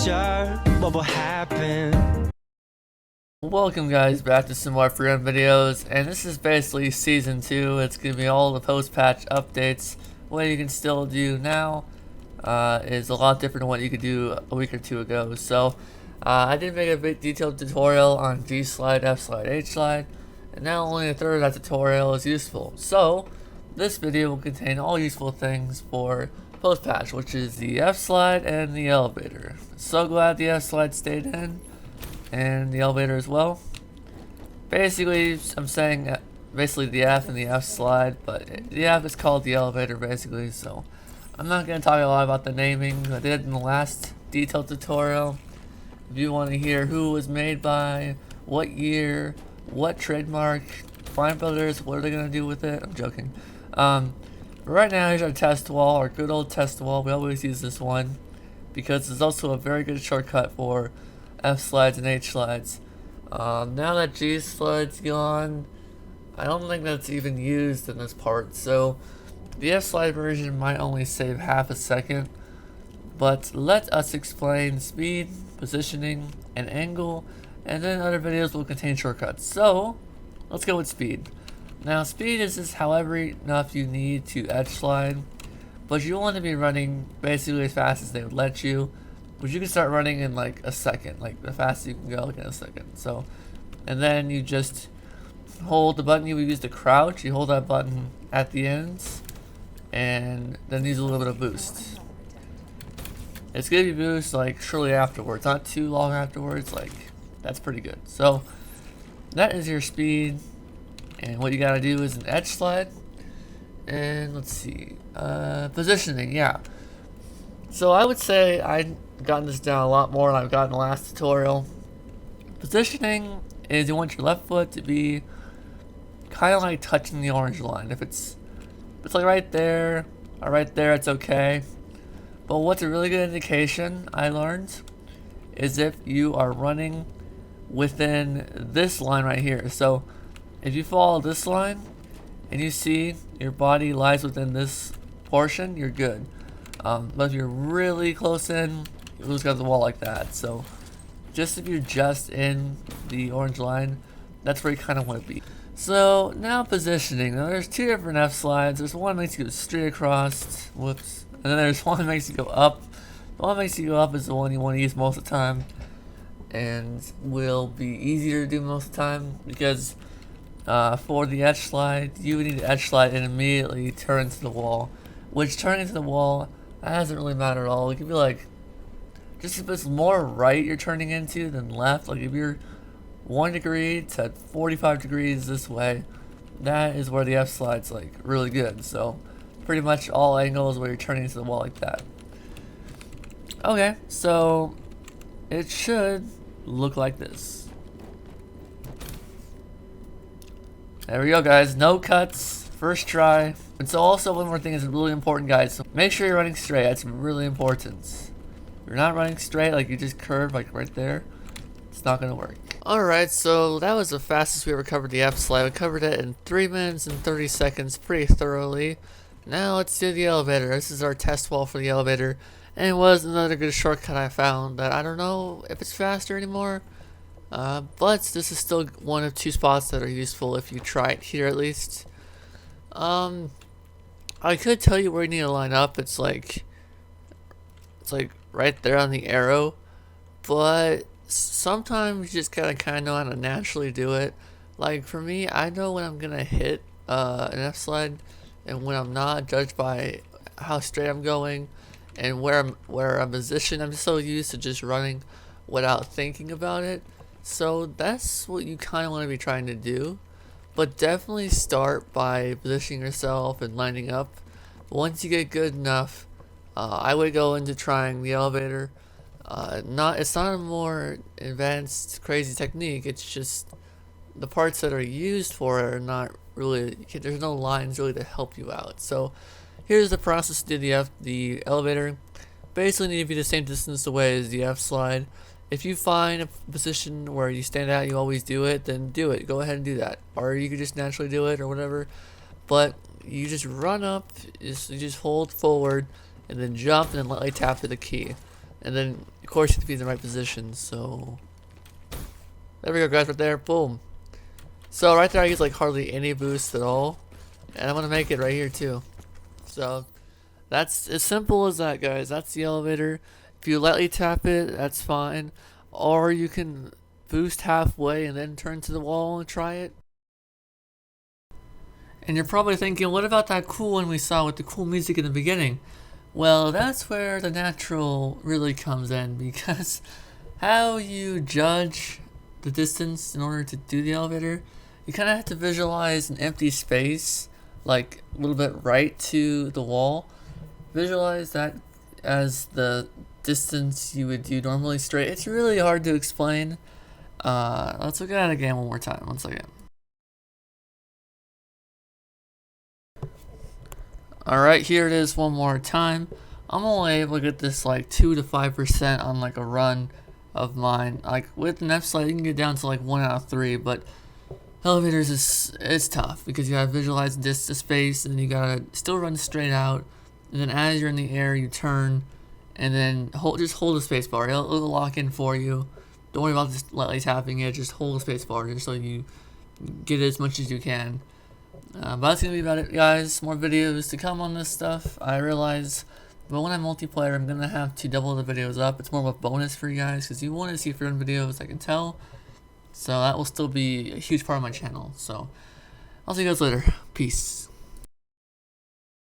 sure what will happen. Welcome guys back to some more Freedom videos, and this is basically season 2. It's going to be all the post-patch updates. What you can still do now is a lot different than what you could do a week or two ago. So I did make a big detailed tutorial on G slide, F slide, H slide, and now only a third of that tutorial is useful. So this video will contain all useful things for post-patch, which is the F slide and the elevator. So glad the F slide stayed in, and the elevator as well. Basically, I'm saying basically the F and the F slide, but the F is called the elevator basically, so I'm not going to talk a lot about the naming. I did in the last detailed tutorial. If you want to hear who it was made by, what year, what trademark, Fine Brothers, what are they going to do with it? I'm joking. But right now, here's our test wall, our good old test wall. We always use this one because it's also a very good shortcut for F slides and H slides. Now that G slide's gone, I don't think that's even used in this part, so the F slide version might only save half a second. But let us explain speed, positioning, and angle, and then other videos will contain shortcuts. So let's go with speed. Now speed is just however enough you need to edge slide, but you want to be running basically as fast as they would let you. But you can start running in like a second, like the fastest you can go like in a second. So, and then you just hold the button you would use to crouch. You hold that button at the ends, and then use a little bit of boost. It's gonna be boost like shortly afterwards, not too long afterwards. Like that's pretty good. So that is your speed, and what you gotta do is an edge slide. And let's see, positioning. Yeah. So I would say I've gotten this down a lot more than I've gotten the last tutorial. Positioning is you want your left foot to be kind of like touching the orange line. If it's like right there or right there, it's okay. But what's a really good indication I learned is if you are running within this line right here. So if you follow this line and you see your body lies within this portion, you're good. But if you're really close in, you lose against the wall like that. So just if you're just in the orange line, that's where you kind of want to be. So now positioning. Now there's two different F slides. There's one that makes you go straight across. Whoops. And then there's one that makes you go up. The one that makes you go up is the one you want to use most of the time, and will be easier to do most of the time because for the edge slide, you would need to edge slide and immediately turn into the wall. Which turning into the wall, that doesn't really matter at all. It could be like, just if it's more right you're turning into than left, like if you're 1 degree to 45 degrees this way, that is where the F slide's like really good. So pretty much all angles where you're turning into the wall like that. Okay, so it should look like this. There we go guys, no cuts, first try. And so also one more thing is really important guys, so make sure you're running straight. That's really important. If you're not running straight, like you just curve like right there, it's not gonna work. Alright, so that was the fastest we ever covered the F slide. We covered it in 3 minutes and 30 seconds pretty thoroughly. Now let's do the elevator. This is our test wall for the elevator, and it was another good shortcut I found that I don't know if it's faster anymore, but this is still one of 2 spots that are useful if you try it here at least. I could tell you where you need to line up. It's like right there on the arrow, but sometimes you just gotta kind of know how to naturally do it. Like for me, I know when I'm gonna hit an F slide and when I'm not, judged by how straight I'm going and where I'm positioned. I'm just so used to just running without thinking about it. So that's what you kind of want to be trying to do. But definitely start by positioning yourself and lining up. Once you get good enough, I would go into trying the elevator. It's not a more advanced, crazy technique. It's just the parts that are used for it are not really. There's no lines really to help you out. So here's the process to do the elevator. Basically, need to be the same distance away as the F slide. If you find a position where you stand out, you always do it, then do it. Go ahead and do that. Or you could just naturally do it or whatever. But you just run up, you just hold forward, and then jump, and then lightly tap to the key. And then course you have to be in the right position. So there we go, guys, right there. Boom. So right there I use like hardly any boost at all, and I'm gonna make it right here too. So that's as simple as that, guys. That's the elevator. If you lightly tap it, that's fine, or you can boost halfway and then turn to the wall and try it. And you're probably thinking, what about that cool one we saw with the cool music in the beginning? Well, that's where the natural really comes in, because how you judge the distance in order to do the elevator, you kind of have to visualize an empty space, like a little bit right to the wall. Visualize that as the distance you would do normally straight. It's really hard to explain. Let's look at it again one more time. 1 second. Alright, here it is one more time. I'm only able to get this like 2 to 5% on like a run of mine. Like with an F-Slide, you can get down to like 1 out of 3, but elevators is tough because you gotta visualize the space, and you gotta still run straight out, and then as you're in the air you turn, and then just hold the space bar. It'll lock in for you. Don't worry about just lightly tapping it, just hold the space bar just so you get as much as you can. But that's gonna be about it, guys. More videos to come on this stuff, I realize. But when I'm multiplayer, I'm gonna have to double the videos up. It's more of a bonus for you guys because you want to see free run videos, I can tell. So that will still be a huge part of my channel. So I'll see you guys later. Peace.